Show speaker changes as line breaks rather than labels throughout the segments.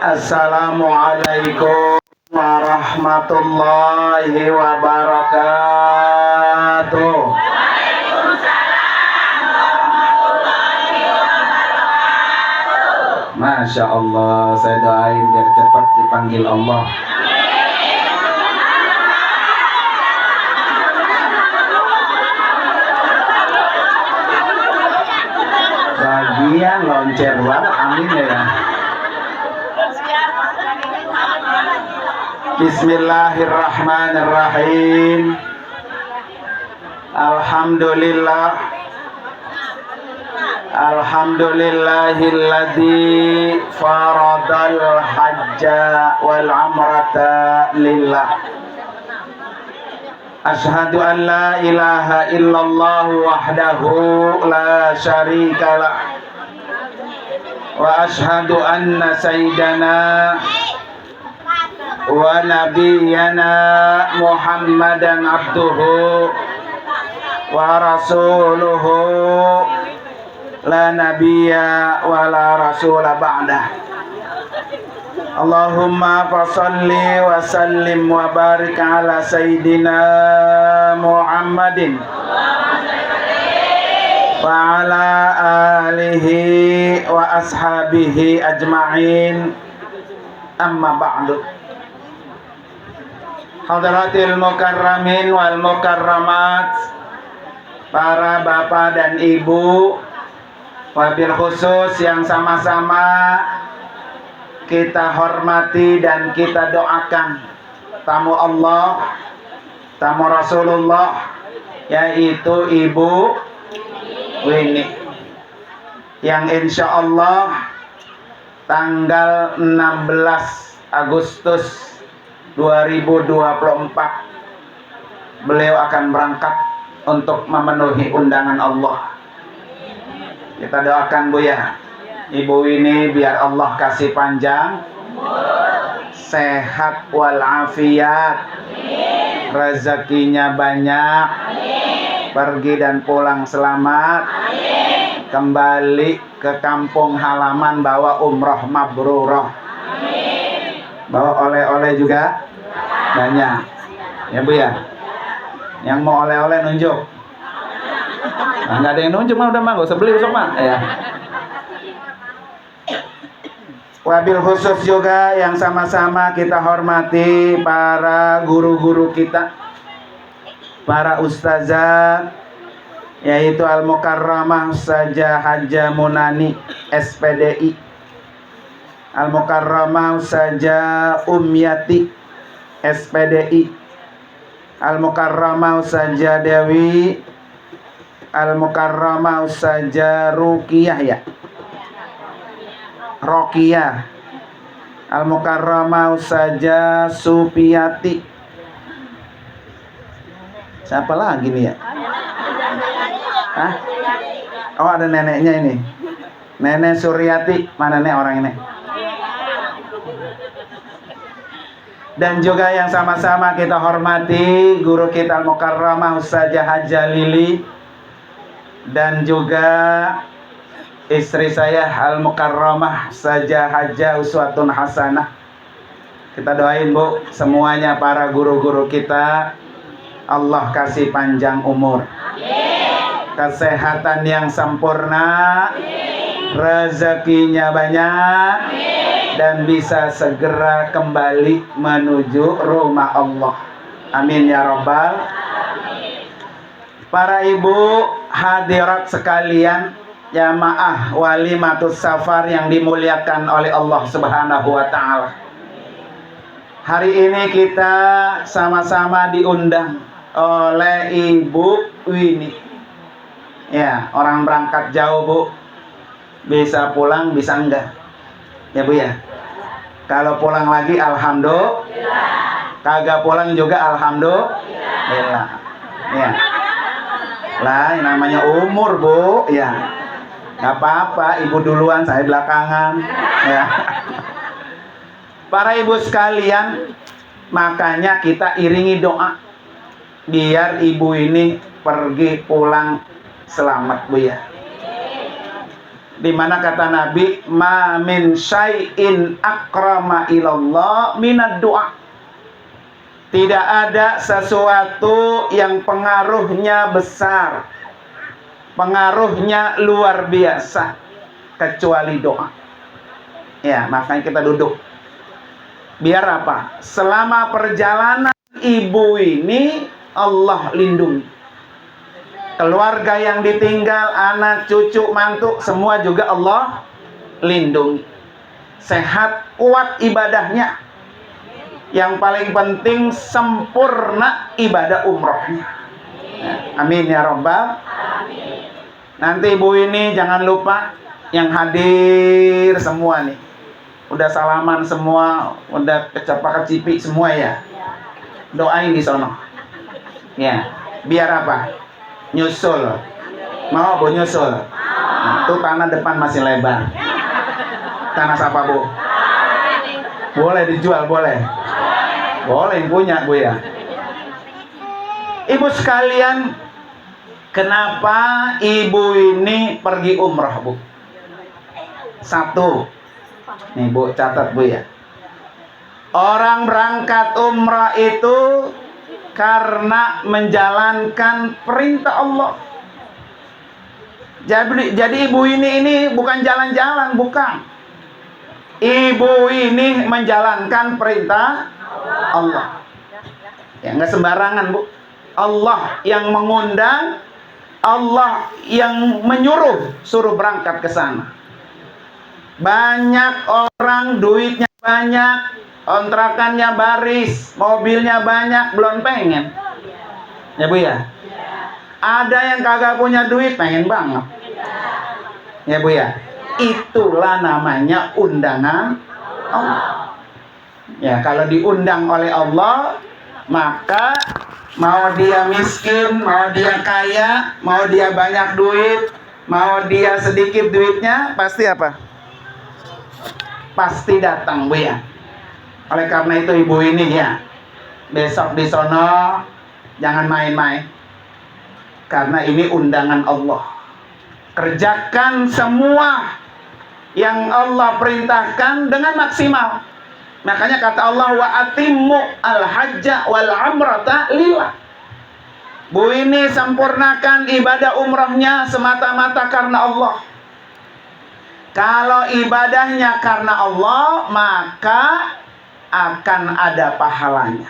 Assalamualaikum warahmatullahi wabarakatuh. Masya Allah, saya doain biar cepat dipanggil Allah. Bagian loncer banget, amin ya. Bismillahirrahmanirrahim. Alhamdulillah. Alhamdulillahilladzi faradal hajja wal umrata lillah. Asyhadu an la ilaha illallah wahdahu la syarikalah. Wa asyhadu anna sayyidana wa nabiyyana Muhammadan abduhu wa rasuluhu la nabiyya wa la rasula ba'dah. Allahumma fasalli wa sallim wa barik ala sayyidina Muhammadin wa ala alihi wa ashabihi ajma'in, amma ba'du. Hadratil mukarramin wal mukarramat, para bapak dan ibu, wabil khusus yang sama-sama kita hormati dan kita doakan tamu Allah, tamu Rasulullah, yaitu Ibu Wini, yang insya Allah tanggal 16 Agustus 2024 beliau akan berangkat untuk memenuhi undangan Allah. Kita doakan Bu ya, Ibu ini biar Allah kasih panjang, sehat walafiat, rezekinya banyak, pergi dan pulang selamat, kembali ke kampung halaman bawa umroh mabrurah, bawa oleh-oleh juga banyak ya Bu ya. Yang mau oleh-oleh nunjuk. Nah, nggak ada yang nunjuk mah udah mah, gak usah beli besok mah ya. Wabil khusus juga yang sama-sama kita hormati para guru-guru kita, para ustazah, yaitu Al-Mukarramah Ustazah Hajjah Munani SPDI, Al-Mukarramah Ustazah Umyati SPDI, Al-Mukarramah Ustazah Dewi, Al-Mukarramah Ustazah Ruqiyah ya, Roqiyah, Al-Mukarramah Ustazah Supiyati. Siapa lagi nih ya? Hah? Oh, ada neneknya ini, Nenek Suryati. Mana nih orang ini? Dan juga yang sama-sama kita hormati guru kita Al-Mukarramah Ustazah Hajjah Lili, dan juga istri saya Al-Mukarramah Ustazah Hajjah Uswatun Hasanah. Kita doain Bu, semuanya para guru-guru kita, Allah kasih panjang umur, kesehatan yang sempurna, rezekinya banyak, dan bisa segera kembali menuju rumah Allah. Amin ya Rabbal. Para ibu hadirat sekalian, jamaah walimatus safar yang dimuliakan oleh Allah Subhanahu wa Ta'ala, hari ini kita sama-sama diundang oleh Ibu Wini. Ya, orang berangkat jauh Bu, bisa pulang bisa enggak ya Bu ya. Kalau pulang lagi alhamdulillah, kagak pulang juga alhamdulillah ya. Lah namanya umur Bu ya, nggak apa-apa, ibu duluan saya belakangan ya. Para ibu sekalian, makanya kita iringi doa biar ibu ini pergi pulang selamat Bu ya. Di mana kata Nabi, ma min syai'in akrama ilallah minad doa. Tidak ada sesuatu yang pengaruhnya besar, pengaruhnya luar biasa, kecuali doa. Ya, makanya kita duduk. Biar apa? Selama perjalanan ibu ini Allah lindungi. Keluarga yang ditinggal, anak, cucu, mantu, semua juga Allah lindungi. Sehat, kuat ibadahnya. Yang paling penting sempurna ibadah umrohnya. Amin ya Rabbal. Nanti ibu ini jangan lupa yang hadir semua nih. Udah salaman semua, udah kecapa-kecipi semua ya. Doain di sono. Ya, biar apa? Nyusul. Mau Bu nyusul? Nah, tuh tanah depan masih lebar. Tanah siapa Bu? Boleh dijual, boleh. Boleh punya Bu ya. Ibu sekalian, kenapa ibu ini pergi umrah Bu? Satu, nih Bu catat Bu ya. Orang berangkat umrah itu karena menjalankan perintah Allah. Jadi ibu ini bukan jalan-jalan, bukan. Ibu ini menjalankan perintah Allah. Ya nggak sembarangan Bu. Allah yang mengundang, Allah yang menyuruh, suruh berangkat ke sana. Banyak orang duitnya banyak, kontrakannya baris, mobilnya banyak, belum pengen. Ya Bu ya. Ada yang kagak punya duit, pengen banget. Ya Bu ya. Itulah namanya undangan Allah. Ya, kalau diundang oleh Allah, maka mau dia miskin, mau dia kaya, mau dia banyak duit, mau dia sedikit duitnya, pasti apa? Pasti datang Bu ya. Oleh karena itu ibu ini ya, besok di sono jangan main-main. Karena ini undangan Allah. Kerjakan semua yang Allah perintahkan dengan maksimal. Makanya kata Allah, wa atimmu al-hajja wal umrata lillah. Bu ini sempurnakan ibadah umrahnya semata-mata karena Allah. Kalau ibadahnya karena Allah, maka akan ada pahalanya.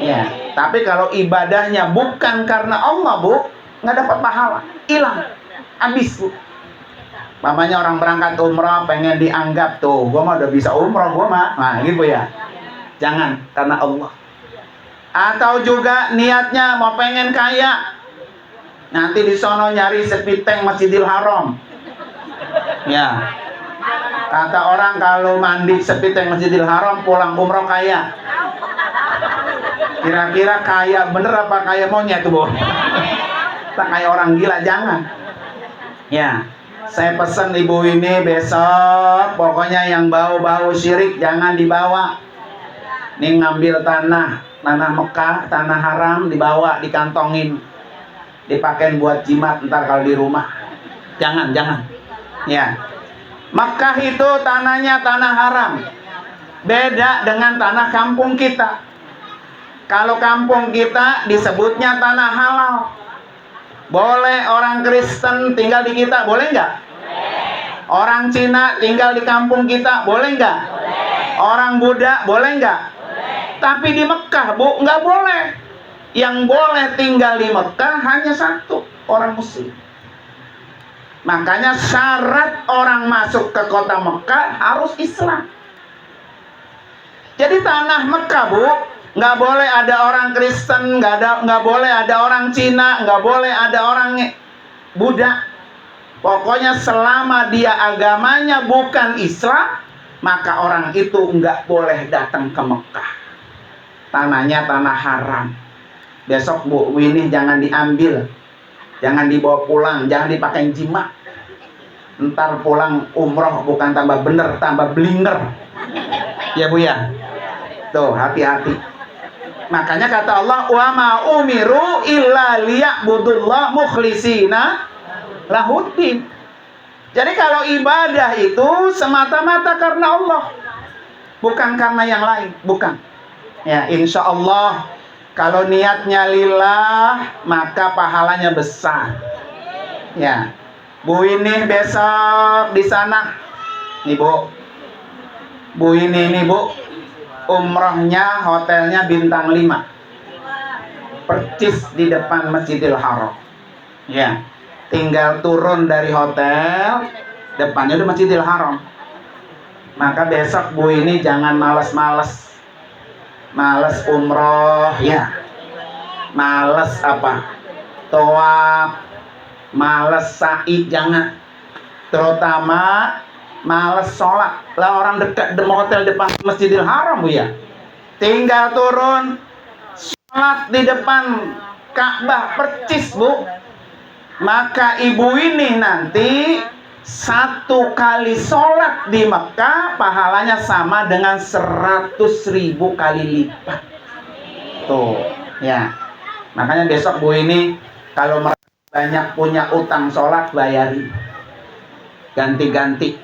Ya, tapi kalau ibadahnya bukan karena Allah Bu, nggak dapat pahala, hilang, habis Bu. Mamanya orang berangkat umrah pengen dianggap tuh, gua mah udah bisa umrah gua mah, nah gitu ya. Jangan, karena Allah. Atau juga niatnya mau pengen kaya, nanti di sono nyari sepiteng Masjidil Haram. Ya, kata orang kalau mandi sepiteng Masjidil Haram pulang umroh kaya. Kira-kira kaya bener apa kaya monyet tuh Bu? Tak kayak orang gila, jangan. Ya, saya pesan ibu ini besok pokoknya yang bau-bau syirik jangan dibawa. Nih ngambil tanah Mekah, tanah haram, dibawa, dikantongin, dipakein buat jimat ntar kalau di rumah. Jangan. Ya, Mekah itu tanahnya tanah haram. Beda dengan tanah kampung kita. Kalau kampung kita disebutnya tanah halal. Boleh orang Kristen tinggal di kita, boleh nggak? Orang Cina tinggal di kampung kita, boleh nggak? Orang Buddha, boleh nggak? Tapi di Mekah Bu, nggak boleh. Yang boleh tinggal di Mekah hanya satu, orang Muslim. Makanya syarat orang masuk ke kota Mekah harus Islam. Jadi tanah Mekah Bu, nggak boleh ada orang Kristen, nggak boleh ada orang Cina, nggak boleh ada orang Buddha. Pokoknya selama dia agamanya bukan Islam, maka orang itu nggak boleh datang ke Mekah. Tanahnya tanah haram. Besok Bu ini jangan diambil, jangan dibawa pulang, jangan dipakai jimat. Ntar pulang umroh bukan tambah bener, tambah blinger. Ya Bu ya. Tuh hati-hati. Makanya kata Allah, wa ma umiru illa liya'budullah mukhlisina lahuddin. Jadi kalau ibadah itu semata-mata karena Allah, bukan karena yang lain, bukan. Ya, insya Allah kalau niatnya lillah maka pahalanya besar. Ya, Bu ini besok di sana, nih Bu ini Bu, umrohnya hotelnya bintang 5, percis di depan Masjidil Haram. Ya, tinggal turun dari hotel, depannya udah Masjidil Haram. Maka besok Bu ini jangan males umroh, ya, males tawaf, males sa'i, jangan. Terutama males sholat. Lah orang dekat hotel depan Masjidil Haram Bu ya, tinggal turun sholat di depan Ka'bah percis Bu. Maka ibu ini nanti 1 kali sholat di Mekah pahalanya sama dengan 100.000 kali lipat. Tuh, ya. Makanya besok Bu ini kalau banyak punya utang sholat bayarin, ganti-ganti.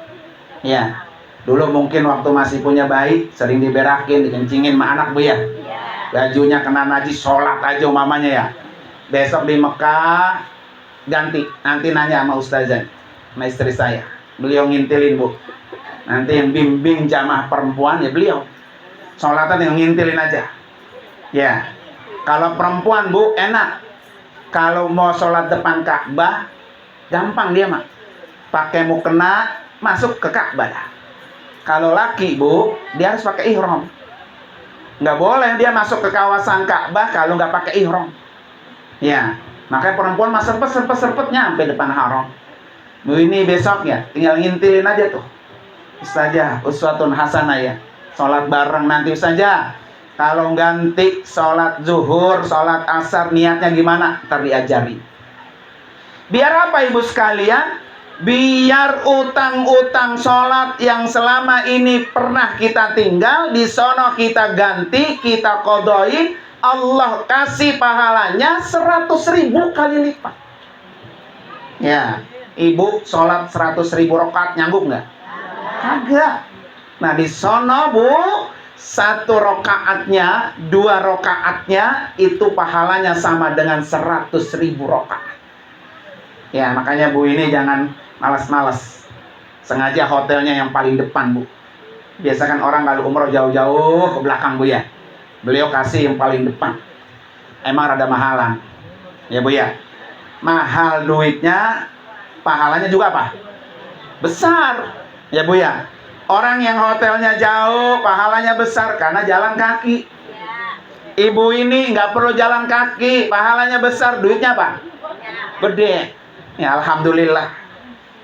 Ya, dulu mungkin waktu masih punya bayi sering diberakin, dikencingin sama anak Bu ya. Bajunya kena najis, sholat aja mamanya ya. Besok di Mekah ganti, nanti nanya sama ustazah, sama istri saya, beliau ngintilin Bu. Nanti yang bimbing jamaah perempuan ya beliau, sholatan yang ngintilin aja. Ya, kalau perempuan Bu enak, kalau mau sholat depan Ka'bah gampang dia mah, pakai mukena masuk ke Ka'bah. Kalau laki Bu, dia harus pakai ihram. Nggak boleh dia masuk ke kawasan Ka'bah kalau nggak pakai ihram. Ya, makanya perempuan mah serpet nyampe depan haram. Bu ini besoknya tinggal ngintilin aja tuh, Ustazah uswatun hasanah ya, sholat bareng nanti saja. Kalau ganti sholat zuhur, sholat asar niatnya gimana ntar diajari. Biar apa ibu sekalian? Biar utang-utang sholat yang selama ini pernah kita tinggal, di sono kita ganti, kita qodoi, Allah kasih pahalanya 100.000 kali lipat. Ya, ibu sholat 100.000 rakaat nyanggup nggak? Kagak. Nah di sono Bu, 1 rakaatnya, 2 rakaatnya itu pahalanya sama dengan 100.000 rakaat. Ya makanya Bu ini jangan malas-malas, sengaja hotelnya yang paling depan Bu. Biasa kan orang kalau umroh jauh-jauh ke belakang Bu ya, beliau kasih yang paling depan. Emang rada mahalan ya Bu ya, mahal duitnya, pahalanya juga apa? Besar ya Bu ya. Orang yang hotelnya jauh pahalanya besar karena jalan kaki. Ibu ini nggak perlu jalan kaki, pahalanya besar, duitnya apa? Gede ya, alhamdulillah.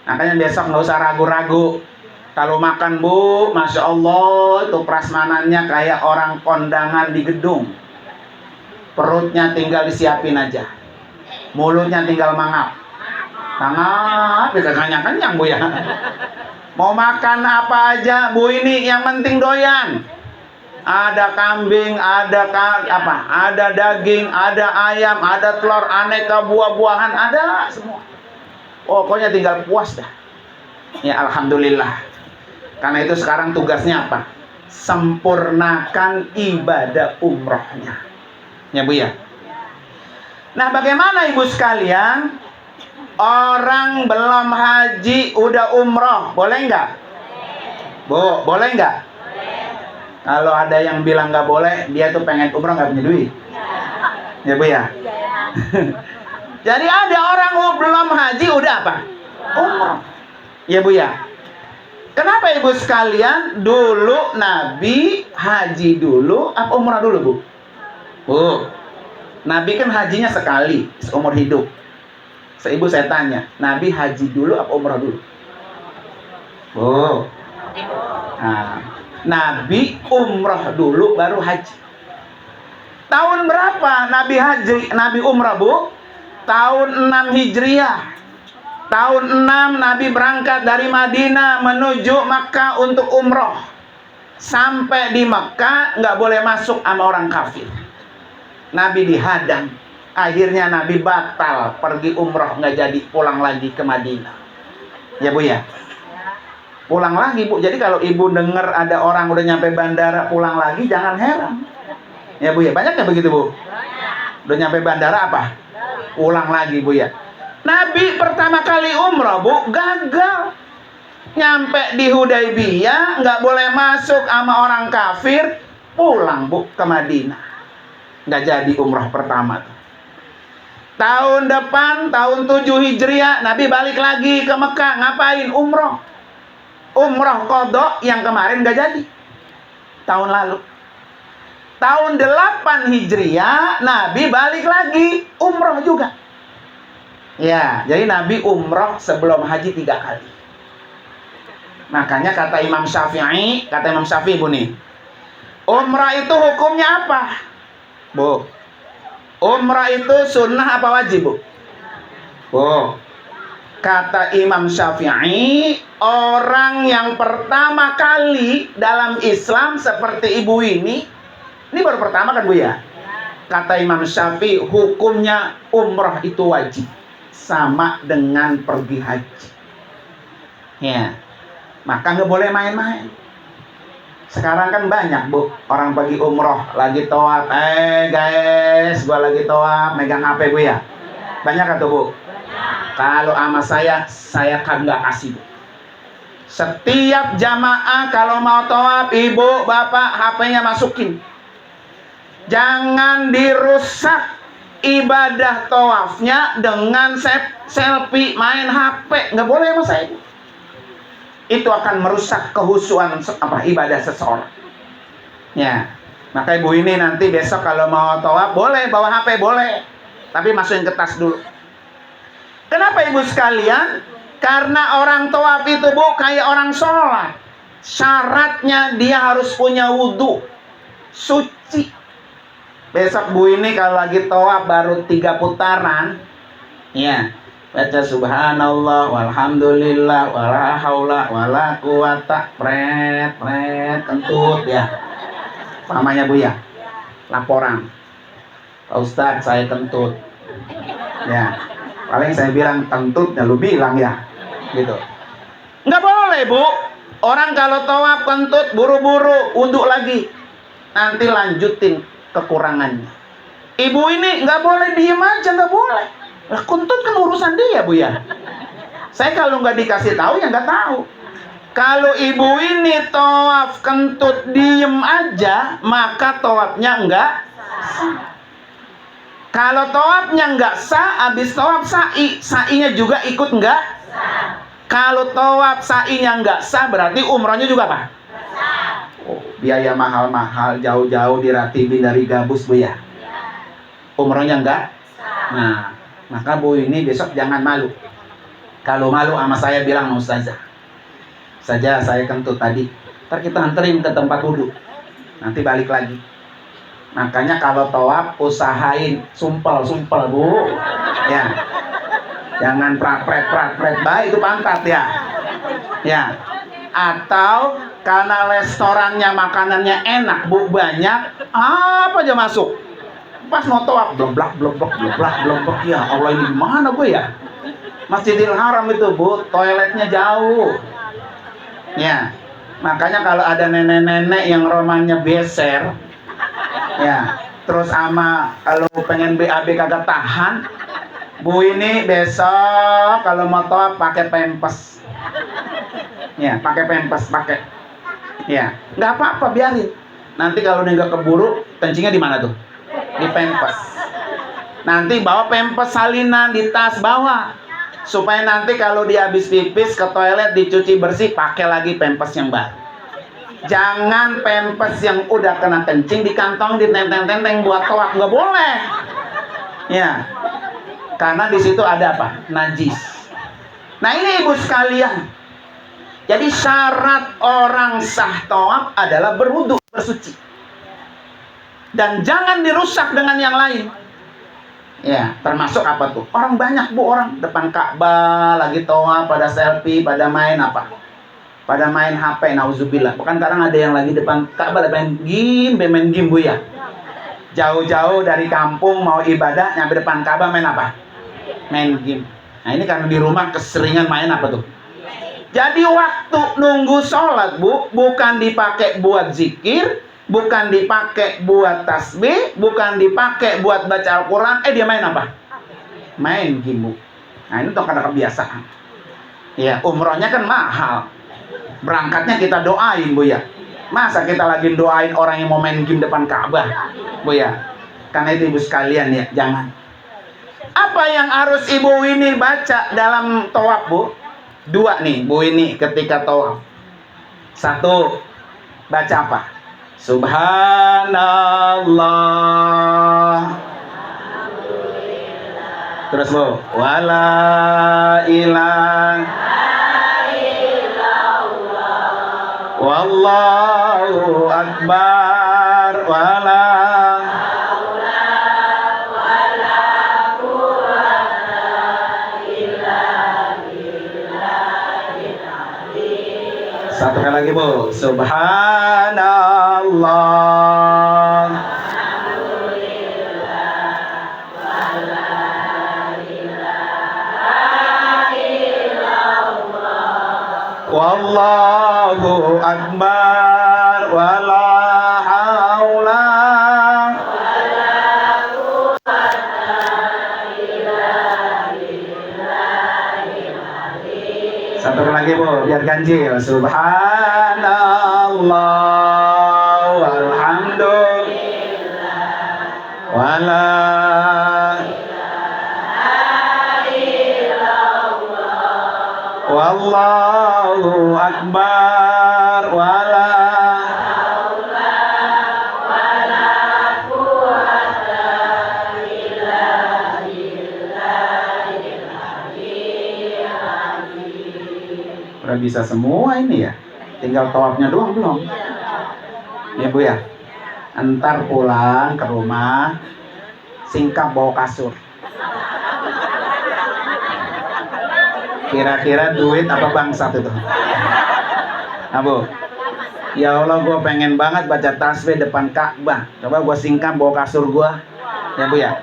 Makanya besok nggak usah ragu-ragu. Kalau makan Bu, Masya Allah itu prasmanannya kayak orang kondangan di gedung. Perutnya tinggal disiapin aja, mulutnya tinggal mangap. Mangap, bisa kenyang-kenyang Bu ya. Mau makan apa aja Bu ini, yang penting doyan. Ada kambing, ada ada daging, ada ayam, ada telur, aneka buah-buahan, ada semua. Pokoknya tinggal puas dah. Ya alhamdulillah. Karena itu sekarang tugasnya apa? Sempurnakan ibadah umrohnya. Ya Bu ya. Nah bagaimana ibu sekalian? Orang belum haji udah umroh, boleh nggak? Bu, boleh nggak? Kalau ada yang bilang nggak boleh, dia tuh pengen umroh nggak punya duit. Ya Bu ya. Jadi ada orang belum haji udah apa? Umroh. Ya Bu ya. Kenapa ibu sekalian? Dulu Nabi haji dulu apa umrah dulu Bu? Bu, Nabi kan hajinya sekali seumur hidup. Ibu saya tanya, Nabi haji dulu apa umrah dulu? Bu, nah, Nabi umrah dulu baru haji. Tahun berapa Nabi haji, Nabi umrah Bu? Tahun 6 Hijriah. Tahun 6 Nabi berangkat dari Madinah menuju Makkah untuk umroh. Sampai di Makkah nggak boleh masuk sama orang kafir. Nabi dihadang. Akhirnya Nabi batal pergi umroh, nggak jadi pulang lagi ke Madinah. Ya Bu ya. Pulang lagi Bu. Jadi kalau ibu dengar ada orang udah nyampe bandara pulang lagi, jangan heran. Ya Bu ya. Banyak nggak begitu Bu? Udah nyampe bandara apa? Pulang lagi Bu ya. Nabi pertama kali umrah Bu gagal. Nyampe di Hudaybiyah nggak boleh masuk sama orang kafir, pulang Bu ke Madinah. Nggak jadi umrah pertama. Tahun depan tahun 7 Hijriah Nabi balik lagi ke Mekah. Ngapain? Umrah. Umrah qadha yang kemarin nggak jadi tahun lalu. Tahun 8 Hijriah Nabi balik lagi umrah juga. Ya, jadi Nabi umrah sebelum haji 3 kali. Makanya kata Imam Syafi'i Bu nih, umrah itu hukumnya apa? Bu, umrah itu sunnah apa wajib Bu? Bu, kata Imam Syafi'i, orang yang pertama kali dalam Islam seperti ibu ini baru pertama kan Bu ya? Kata Imam Syafi'i, hukumnya umrah itu wajib, sama dengan pergi haji. Ya, maka nggak boleh main-main. Sekarang kan banyak Bu, orang pergi umrah lagi tawaf, guys, gua lagi tawaf, megang HP Bu ya? Banyak kan tuh Bu? Kalau sama saya kan nggak kasih Bu. Setiap jamaah kalau mau tawaf, ibu, bapak, HP-nya masukin. Jangan dirusak ibadah tawafnya dengan selfie, main HP. Nggak boleh sama saya Bu. Itu akan merusak kehusuan ibadah seseorang. Ya, maka ibu ini nanti besok kalau mau tawaf boleh bawa HP, boleh, tapi masukin ke tas dulu. Kenapa ibu sekalian? Karena orang tawaf itu Bu kayak orang sholat. Syaratnya dia harus punya wudhu suci. Besok Bu ini kalau lagi tawaf baru 3 putaran, ya, baca subhanallah walhamdulillah wala haula wala quwata, pret kentut ya. Namanya Bu ya, laporan, Pak Ustadz saya kentut. Ya, paling saya bilang kentutnya lu bilang ya, gitu. Nggak boleh Bu, orang kalau tawaf kentut buru-buru wudhu lagi, nanti lanjutin kekurangannya. Ibu ini nggak boleh diem aja, nggak boleh. Lah kentut kan urusan dia Bu ya. Saya kalau nggak dikasih tahu ya nggak tahu. Kalau ibu ini tawaf kentut diem aja, maka tawafnya nggak sah. Kalau tawafnya nggak sah, habis tawaf sa'inya juga ikut nggak sah. Kalau tawaf sa'inya nggak sah, berarti umrahnya juga apa? Oh, biaya mahal-mahal, jauh-jauh diratibin dari Gabus Bu ya. Umrahnya nggak sah. Nah, maka Bu ini besok jangan malu. Kalau malu sama saya bilang sama Ustazah, saja saya kentut tadi, ntar kita anterin ke tempat wudhu, nanti balik lagi. Makanya kalau tawaf usahain sumpel Bu ya, jangan prat-pret baik itu pantat ya. Ya, atau karena restorannya makanannya enak Bu, banyak, apa aja masuk. Pas mau tawaf bleblak ya Allah, ini gimana Bu ya? Masjidil Haram itu Bu, toiletnya jauh. Ya, makanya kalau ada nenek-nenek yang romannya beser, ya, terus sama kalau pengen BAB kagak tahan, Bu ini besok kalau mau tawaf pakai pempes. Ya, pakai pempes, pakai. Ya, nggak apa-apa, biarin. Nanti kalau dia nggak keburu, kencingnya di mana tuh? Di pempes. Nanti bawa pempes salinan di tas bawa, supaya nanti kalau dia habis pipis ke toilet dicuci bersih, pakai lagi pempes yang baru. Jangan pempes yang udah kena kencing di kantong ditenteng-tenteng buat tawaf, nggak boleh. Ya, karena di situ ada apa? Najis. Nah ini ibu sekalian, jadi syarat orang sah tawaf adalah berwudu, bersuci, dan jangan dirusak dengan yang lain. Ya, termasuk apa tuh? Orang banyak Bu, orang depan Ka'bah lagi tawaf pada selfie, pada main apa? Pada main HP, nauzubillah. Bukan sekarang ada yang lagi depan Ka'bah main game Bu ya. Jauh-jauh dari kampung mau ibadah, nyampe depan Ka'bah main apa? Main game. Nah ini karena di rumah keseringan main apa tuh? Jadi waktu nunggu sholat, Bu, bukan dipakai buat zikir, bukan dipakai buat tasbih, bukan dipakai buat baca Al-Quran. Dia main apa? Main game, Bu. Nah, ini tuh karena kebiasaan. Ya, umrohnya kan mahal. Berangkatnya kita doain, Bu ya. Masa kita lagi doain orang yang mau main game depan Ka'bah, Bu ya. Karena itu Ibu sekalian ya, jangan. Apa yang harus Ibu ini baca dalam tawaf, Bu? Dua nih, Bu ini ketika tawaf. Satu, baca apa? Subhanallah. Terus, Bu, wala ilaha wallahu akbar wala satu kali lagi, Bu. Subhanallah. Wallahu akbar wala haula satu lagi, Bu, biar ganjil. Subhanallah walhamdulillah wala wallahu akbar wala haula wala quwwata illa billahil aliyyil azim. Udah bisa semua ini ya. Tinggal tawafnya doang belum? Ya, Bu ya. Entar pulang ke rumah singkap bawa kasur. Kira-kira duit apa bangsat itu? Nah, Bu, ya Allah, gue pengen banget baca tasbih depan Ka'bah. Coba gue singkap bawa kasur gue, ya Bu ya.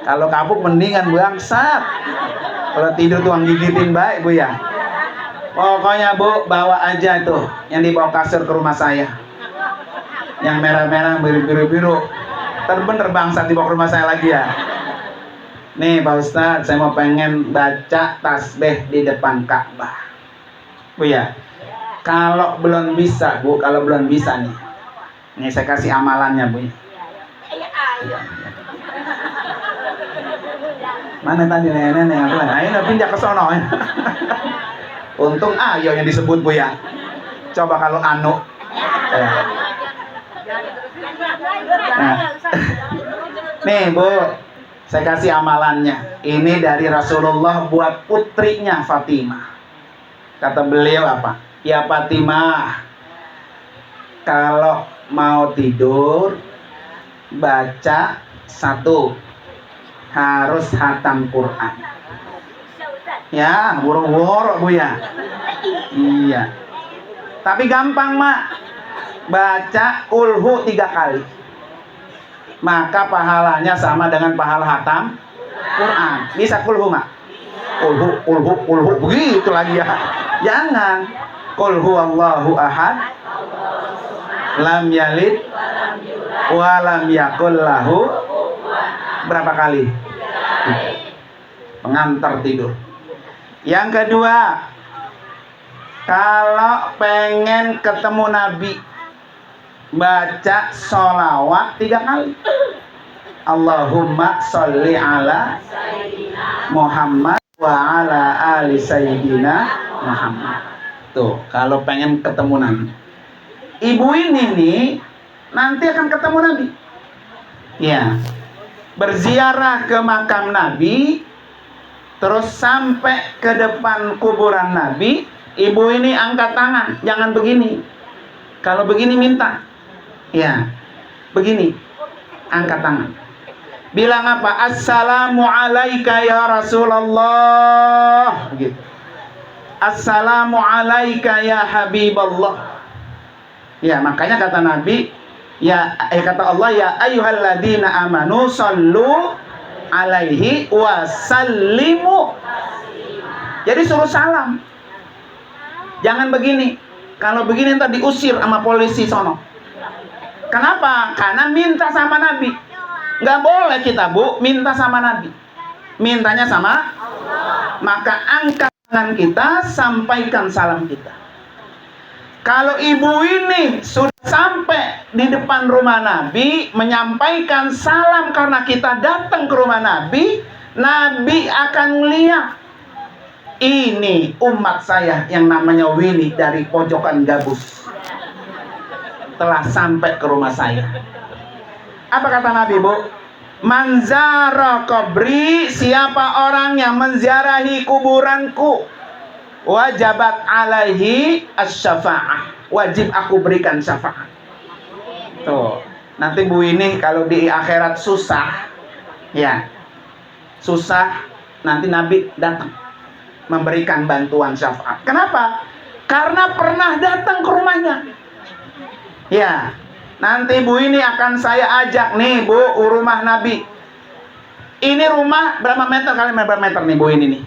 Kalau kapuk mendingan bangsat. Kalau tidur tuang gigitin baik, Bu ya. Pokoknya, Bu, bawa aja tuh yang dibawa kasur ke rumah saya. Yang merah-merah, biru-biru. Bener bangsat dibawa ke rumah saya lagi ya. Nih Pak Ustadz, saya mau pengen baca tasbih di depan Ka'bah, Bu ya. Kalau belum bisa, Bu, kalau belum bisa nih saya kasih amalannya, Bu ya. Mana tadi nenek yang bilang, ayo pindah ke sono. Untung ayo yang disebut, Bu ya. Coba kalau anu. Nah. Nih, Bu, saya kasih amalannya. Ini dari Rasulullah buat putrinya Fatimah. Kata beliau apa? Ya Fatimah, kalau mau tidur baca satu, harus hatam Quran. Ya, buru-buru, Bu ya. Iya. Tapi gampang, Mak. Baca ulhu 3 kali. Maka pahalanya sama dengan pahala hatam Quran. Bisa kulhu, Mak? Kulhu begitu lagi ya. Jangan. Qul huwallahu ahad, lam yalid wa lam yakul lahu. Berapa kali? Pengantar tidur. Yang kedua, kalau pengen ketemu Nabi, baca sholawat 3 kali. Allahumma sholli ala Muhammad wa ala ali sayyidina Muhammad. Tuh, kalau pengen ketemu Nabi. Ibu ini nih nanti akan ketemu Nabi. Ya. Berziarah ke makam Nabi, terus sampai ke depan kuburan Nabi, ibu ini angkat tangan, jangan begini. Kalau begini minta. Ya, begini, angkat tangan. Bilang apa? Assalamu alaika ya Rasulullah. Begitu. Assalamu alaika ya Habiballah. Ya, makanya kata Nabi, kata Allah, ya ayyuhalladzina amanu sallu alaihi wa sallimu. Jadi suruh salam. Jangan begini. Kalau begini ntar diusir sama polisi sono. Kenapa? Karena minta sama Nabi. Nggak boleh kita, Bu, minta sama Nabi. Mintanya sama Allah. Maka angkat tangan kita, sampaikan salam kita. Kalau ibu ini sudah sampai di depan rumah Nabi, menyampaikan salam karena kita datang ke rumah Nabi, Nabi akan melihat, ini umat saya yang namanya Willy dari pojokan gabus telah sampai ke rumah saya. Apa kata Nabi, Bu? Manzara kubri, siapa orang yang menziarahi kuburanku, wajabat alaihi as-syafa'ah, wajib aku berikan syafaat. Tuh, nanti Bu ini kalau di akhirat susah, ya susah, nanti Nabi datang memberikan bantuan syafaat. Kenapa? Karena pernah datang ke rumahnya. Ya, nanti Bu ini akan saya ajak nih, Bu, rumah Nabi. Ini rumah berapa meter kali berapa meter nih, Bu, ini nih.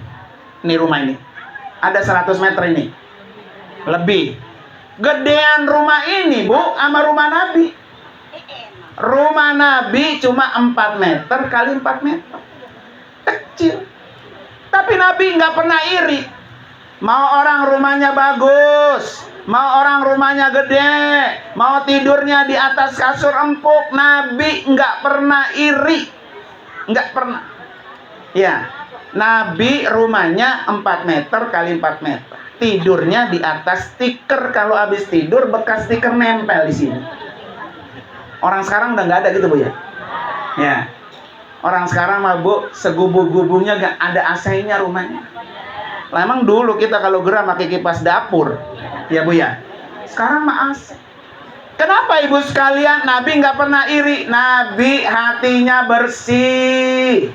Ini rumah ini. Ada 100 meter ini. Lebih. Gedean rumah ini, Bu, sama rumah Nabi. Rumah Nabi cuma 4 meter kali 4 meter. Kecil. Tapi Nabi nggak pernah iri. Mau orang rumahnya bagus, mau orang rumahnya gede, mau tidurnya di atas kasur empuk, Nabi nggak pernah iri. Nggak pernah. Ya, Nabi rumahnya 4 meter kali 4 meter. Tidurnya di atas stiker. Kalau habis tidur, bekas stiker nempel di sini. Orang sekarang udah nggak ada gitu, Bu, ya? Ya. Orang sekarang mah, Bu, segubung-gubungnya gak ada AC-nya rumahnya. Lah emang dulu kita kalau gerah pakai kipas dapur, ya Bu ya. Sekarang mah AC. Kenapa Ibu sekalian? Nabi nggak pernah iri. Nabi hatinya bersih.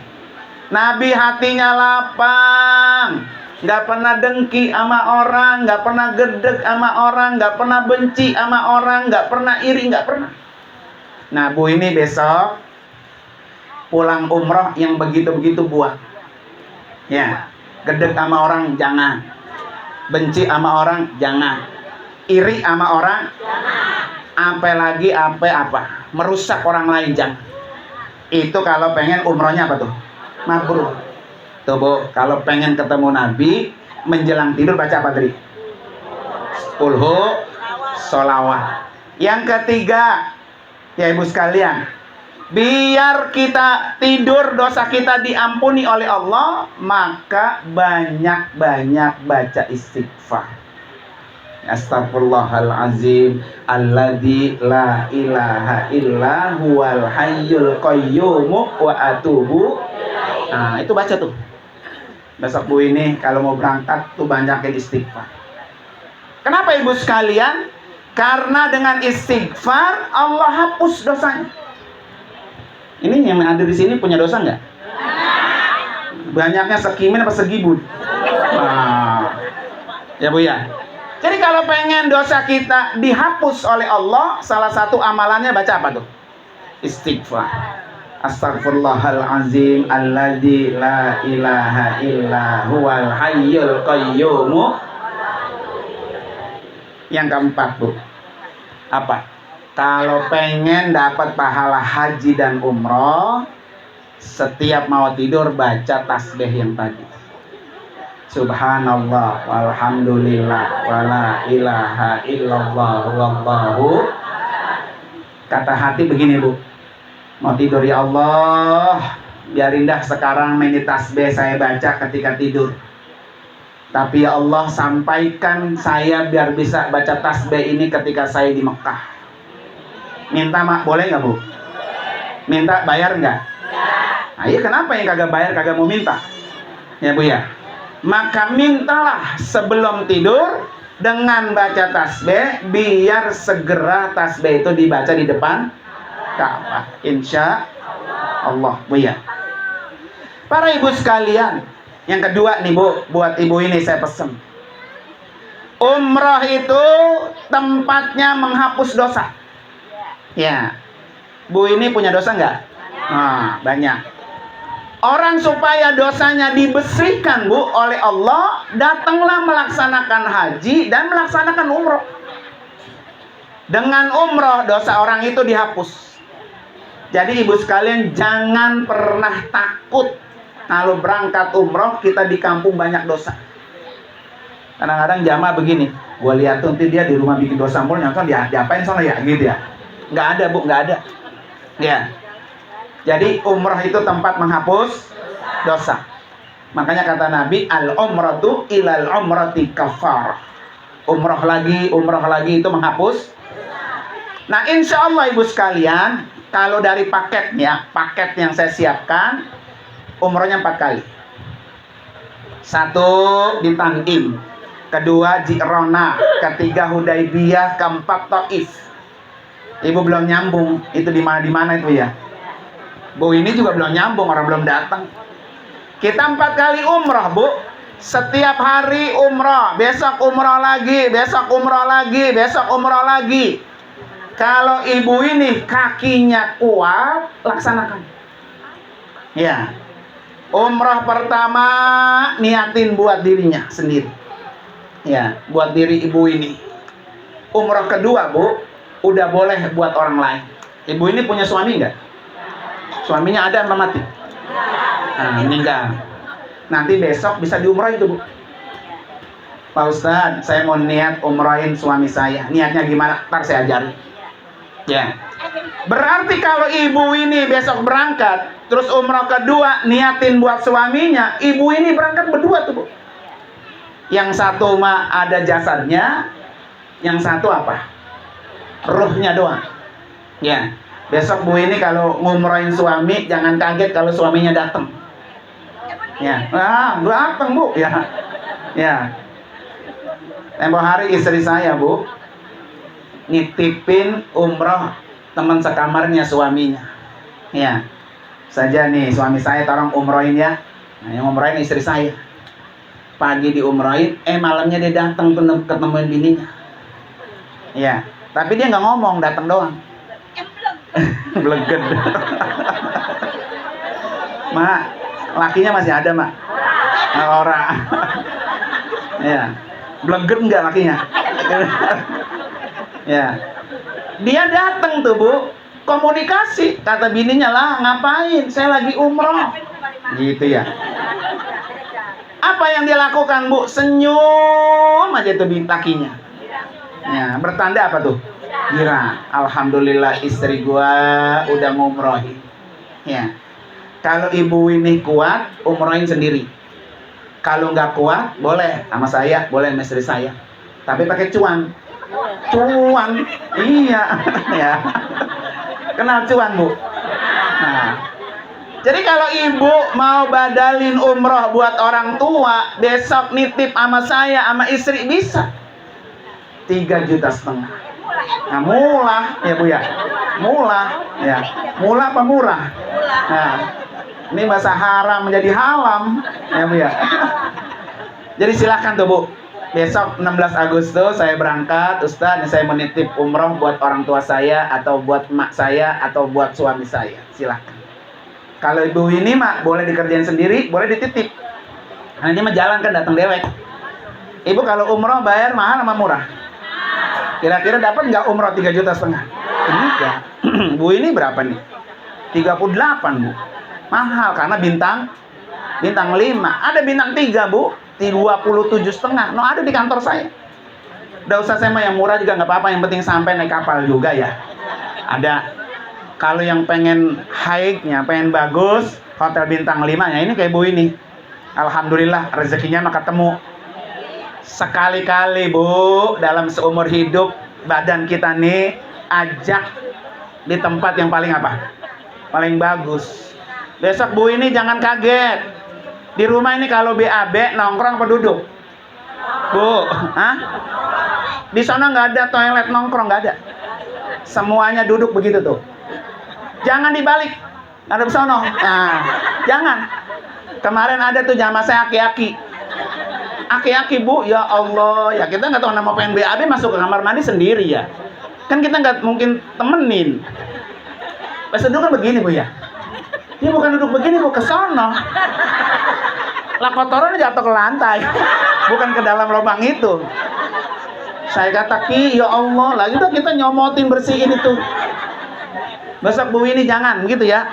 Nabi hatinya lapang. Nggak pernah dengki sama orang, nggak pernah gedek sama orang, nggak pernah benci sama orang, nggak pernah iri, nggak pernah. Nah, Bu ini besok pulang umroh yang begitu-begitu buat. Ya, gedek sama orang jangan. Benci sama orang jangan. Iri sama orang jangan. Apalagi apa merusak orang lain jangan. Itu kalau pengen umrohnya apa tuh? Mabrur. Tuh, Bu, kalau pengen ketemu Nabi menjelang tidur baca apa tadi? Kulhu sholawat. Yang ketiga, ya Ibu sekalian, biar kita tidur dosa kita diampuni oleh Allah, maka banyak-banyak baca istighfar. Astagfirullahalazim alladzi la ilaha illa huwal hayyul qayyum wa atubu. Nah, itu baca tuh. Besok Bu ini kalau mau berangkat tuh banyakin istighfar. Kenapa Ibu sekalian? Karena dengan istighfar Allah hapus dosanya. Ini yang ada di sini punya dosa nggak? Banyaknya sekimin apa segibun? Nah, ya Bu ya. Jadi kalau pengen dosa kita dihapus oleh Allah, salah satu amalannya baca apa tuh? Istighfar. Astagfirullahalazim alladzi la ilaha illa huwal hayyul qayyum. Yang keempat, Bu, apa? Kalau pengen dapat pahala haji dan umroh, setiap mau tidur baca tasbih yang tadi. Subhanallah walhamdulillah wala ilaha illallah wallahu. Kata hati begini, Bu, mau tidur ya Allah, biar indah sekarang ini tasbih saya baca ketika tidur. Tapi ya Allah, sampaikan saya biar bisa baca tasbih ini ketika saya di Mekah. Minta boleh nggak, Bu? Minta bayar nggak? Nah, iya, kenapa yang kagak bayar kagak mau minta? Ya Bu ya. Maka mintalah sebelum tidur dengan baca tasbih, biar segera tasbih itu dibaca di depan Ka'bah. Insya Allah, Bu ya. Para ibu sekalian, yang kedua nih Bu, buat ibu ini saya pesen. Umrah itu tempatnya menghapus dosa. Ya, Bu ini punya dosa nggak? Nah, banyak. Orang supaya dosanya dibersihkan Bu oleh Allah, datanglah melaksanakan haji dan melaksanakan umroh. Dengan umroh dosa orang itu dihapus. Jadi ibu sekalian jangan pernah takut kalau berangkat umroh kita di kampung banyak dosa. Kadang-kadang jamaah begini, gue lihat tuh nanti dia di rumah bikin dosa mulu, nyangka dia diapain sana ya gitu ya. Nggak ada Bu, nggak ada. Ya. Jadi umroh itu tempat menghapus dosa. Makanya kata Nabi, al-umratu ilal umrati kafar. Umroh lagi itu menghapus. Nah insya Allah ibu sekalian, kalau dari paketnya, paket yang saya siapkan, umrohnya 4 kali. 1 di Tan'im, 2 Ji'rona, 3 Hudaybiyah, 4 Taif. Ibu belum nyambung, itu di mana itu ya? Bu ini juga belum nyambung, orang belum datang. Kita 4 kali umroh Bu. Setiap hari umroh, besok umroh lagi, besok umroh lagi, besok umroh lagi. Kalau ibu ini kakinya kuat, laksanakan. Ya. Umroh pertama niatin buat dirinya sendiri. Ya, buat diri ibu ini. Umroh kedua Bu, udah boleh buat orang lain. Ibu ini punya suami nggak? Suaminya ada apa mati? Nah, meninggal. Nanti besok bisa diumrohin tuh Bu. Pak Ustadz, saya mau niat umrohin suami saya. Niatnya gimana? Ntar saya ajarin. Ya. Berarti kalau ibu ini besok berangkat, terus umroh kedua niatin buat suaminya, ibu ini berangkat berdua tuh Bu. Yang satu mah ada jasadnya, yang satu apa? Ruhnya doang. Ya. Besok Bu ini kalau ngumrohin suami, jangan kaget kalau suaminya datang. Ya, datang Bu. Ya, ya. Tempo hari istri saya Bu nitipin umroh teman sekamarnya suaminya. Ya, saja nih suami saya tolong umrohin ya. Nah, yang umrohin istri saya. Pagi diumrohin, malamnya dia datang ketemuin bininya. Ya, tapi dia nggak ngomong, datang doang. Bleged. Mak, lakinya masih ada Mak? Orang. Ya, bleged nggak lakinya? Ya, dia datang tuh Bu, komunikasi, kata bininya lah ngapain? Saya lagi umroh. Gitu ya. Apa yang dia lakukan Bu? Senyum aja tuh lakinya. Ya, bertanda apa tuh? Kira, alhamdulillah istri gua udah ngumrohin. Ya, kalau ibu ini kuat, umrohin sendiri. Kalau nggak kuat, boleh sama saya, boleh sama istri saya. Tapi pakai cuan. Cuan, iya, ya. Kenal cuan Bu. Nah, jadi kalau ibu mau badalin umroh buat orang tua, besok nitip sama saya, sama istri bisa. 3,5 juta. Nah, murah ya Bu ya. Murah ya. Murah apa murah? Nah, ini bahasa haram menjadi halam ya Bu ya. Jadi silakan tuh Bu. Besok 16 Agustus saya berangkat, Ustadz, saya menitip umroh buat orang tua saya atau buat emak saya atau buat suami saya. Silakan. Kalau ibu ini mak boleh dikerjain sendiri, boleh dititip. Nanti mah jalan kan datang dewek. Ibu kalau umroh bayar mahal sama murah? Kira-kira dapat nggak umroh 3,5 juta? Enggak. Bu ini berapa nih? 38 Bu. Mahal karena bintang 5. Ada bintang 3 Bu, 27,5. No, ada di kantor saya. Udah usah saya mah yang murah juga nggak apa-apa, yang penting sampai naik kapal juga ya. Ada. Kalau yang pengen high-nya, pengen bagus, hotel bintang 5 ya ini kayak Bu ini. Alhamdulillah rezekinya mah ketemu. Sekali-kali Bu dalam seumur hidup badan kita nih ajak di tempat yang paling apa? Paling bagus. Besok Bu ini jangan kaget. Di rumah ini kalau BAB nongkrong apa duduk? Bu, hah? Di sana nggak ada toilet nongkrong, nggak ada. Semuanya duduk begitu tuh. Jangan dibalik. Ada sono. Nah, jangan. Kemarin ada tuh jamaah saya aki-aki. Aki-aki Bu, ya Allah, ya kita nggak tahu nama pengen BAB masuk ke kamar mandi sendiri ya. Kan kita nggak mungkin temenin. Pas dulu kan begini Bu ya. Dia bukan duduk begini, Bu, ke sono. Lah kotoran jatuh ke lantai. Bukan ke dalam lubang itu. Saya kata, Ki, ya Allah, lagi udah kita nyomotin bersihin itu. Besok Bu ini jangan gitu ya.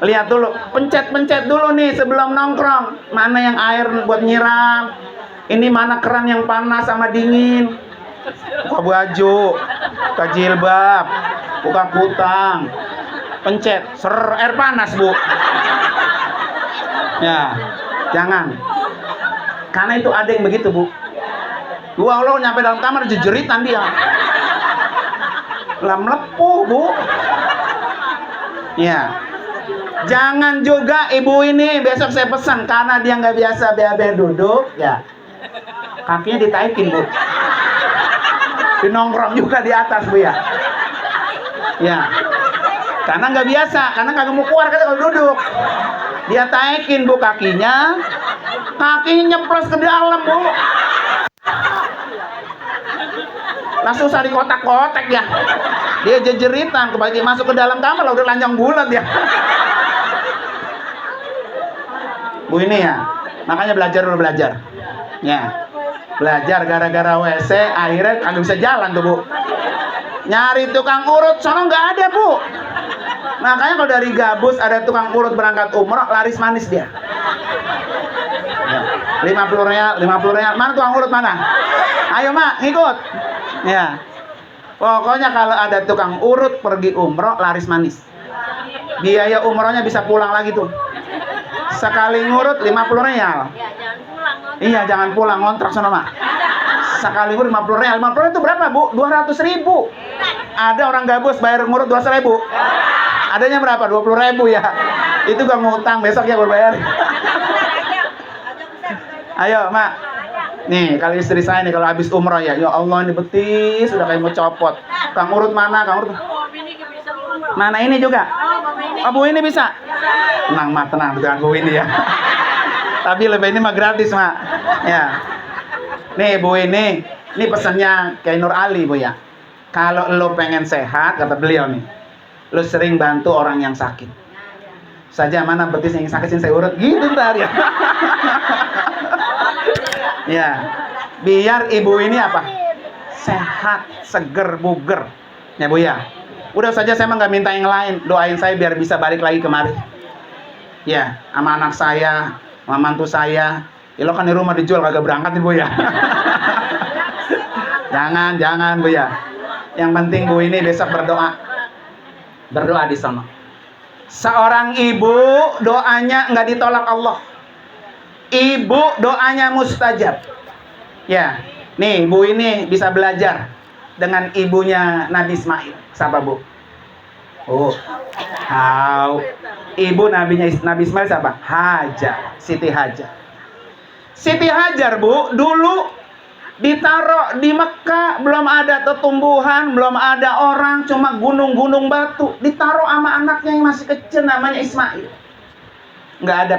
Lihat dulu, pencet-pencet dulu nih sebelum nongkrong. Mana yang air buat nyiram? Ini mana keran yang panas sama dingin? Buka baju, buka jilbab, buka kutang, pencet, air panas, Bu. Ya, jangan. Karena itu ada yang begitu, Bu. Gua lo nyampe dalam kamar jejeritan dia. Lah melepuh, Bu. Ya. Jangan juga ibu ini besok saya pesan karena dia nggak biasa BAB duduk, ya. Kakinya ditaikin, Bu. Dinongkrong juga di atas, Bu, ya. Ya. Karena nggak biasa, karena nggak mau keluar kalau duduk. Dia taikin, Bu, kakinya nyemplos ke dalam, Bu. Langsung susah di kotak-kotak ya. Dia jejeritan, kebagi masuk ke dalam kamar udah lanjang bulat ya. Bu ini ya, makanya belajar dulu belajar. Ya. Belajar gara-gara WC akhirnya kagak bisa jalan tuh, Bu. Nyari tukang urut sono nggak ada, Bu. Makanya kalau dari Gabus ada tukang urut berangkat umroh laris manis dia. Ya. 50 real. Mana tukang urut mana? Ayo, Mak, ngikut. Ya. Pokoknya kalau ada tukang urut pergi umroh laris manis. Biaya umrohnya bisa pulang lagi tuh. Sekali ngurut 50 real. Iya, jangan pulang, ngontrak sono, Mak. Sekali ngurut 50 real. 50 real itu berapa, Bu? 200.000. Ada orang Gabus bayar ngurut 200.000. Adanya berapa? 20.000 ya. Itu gak ngutang, besok ya berbayar. Ayo, Mak. Nih, kalau istri saya nih kalau habis umroh ya, ya Allah ini betis sudah kayak mau copot. Kang urut mana? Kang urut. Mana ini juga? Oh, Bu ini bisa. Tenang, Mak, tenang dengan Bu ini ya. Tapi lebih ini mah gratis, Mak. Ya. Nih, Bu ini pesannya kayak Nur Ali, Bu ya. Kalau lo pengen sehat, kata beliau nih, lo sering bantu orang yang sakit. Saja mana betis yang sakit sini saya urut gitu ntar ya. Ya, biar ibu ini apa? Sehat, seger, buger. Ya, Bu ya. Udah saja saya mah nggak minta yang lain. Doain saya biar bisa balik lagi kemari. Ya, sama anak saya, sama mantu saya. Ya, lo kan di rumah dijual kagak berangkat nih, Bu ya. Jangan, Bu ya. Yang penting Bu ini besok berdoa. Berdoa di sana. Seorang ibu doanya nggak ditolak Allah. Ibu doanya mustajab. Ya, nih Bu ini bisa belajar dengan ibunya Nabi Ismail. Siapa, Bu? Oh, ibu Nabi Ismail siapa? Hajar, Siti Hajar. Siti Hajar, Bu, dulu ditaruh di Mekah, belum ada tumbuhan, belum ada orang, cuma gunung-gunung batu. Ditaruh sama anaknya yang masih kecil namanya Ismail. Nggak ada